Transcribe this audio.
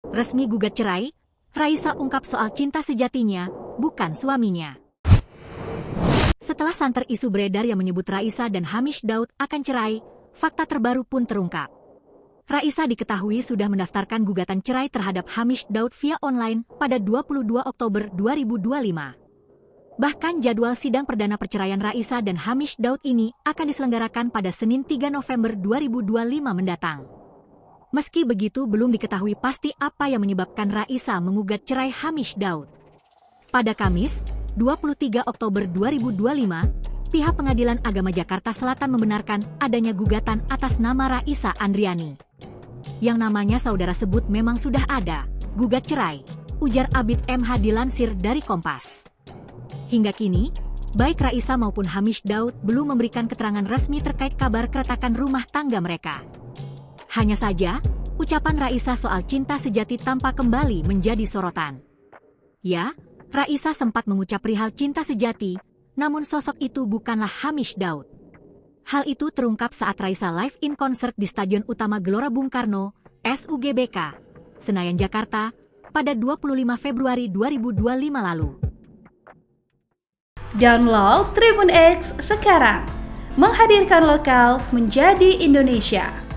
Resmi gugat cerai, Raisa ungkap soal cinta sejatinya, bukan suaminya. Setelah santer isu beredar yang menyebut Raisa dan Hamish Daud akan cerai, fakta terbaru pun terungkap. Raisa diketahui sudah mendaftarkan gugatan cerai terhadap Hamish Daud via online pada 22 Oktober 2025. Bahkan jadwal sidang perdana perceraian Raisa dan Hamish Daud ini akan diselenggarakan pada Senin 3 November 2025 mendatang. Meski begitu, belum diketahui pasti apa yang menyebabkan Raisa mengugat cerai Hamish Daud. Pada Kamis, 23 Oktober 2025, pihak Pengadilan Agama Jakarta Selatan membenarkan adanya gugatan atas nama Raisa Andriani. Yang namanya saudara sebut memang sudah ada, gugat cerai, ujar Abid MH dilansir dari Kompas. Hingga kini, baik Raisa maupun Hamish Daud belum memberikan keterangan resmi terkait kabar keretakan rumah tangga mereka. Hanya saja, ucapan Raisa soal cinta sejati tampak kembali menjadi sorotan. Ya, Raisa sempat mengucap perihal cinta sejati, namun sosok itu bukanlah Hamish Daud. Hal itu terungkap saat Raisa live in concert di Stadion Utama Gelora Bung Karno, SUGBK, Senayan, Jakarta, pada 25 Februari 2025 lalu. Download Tribun X sekarang, menghadirkan lokal menjadi Indonesia.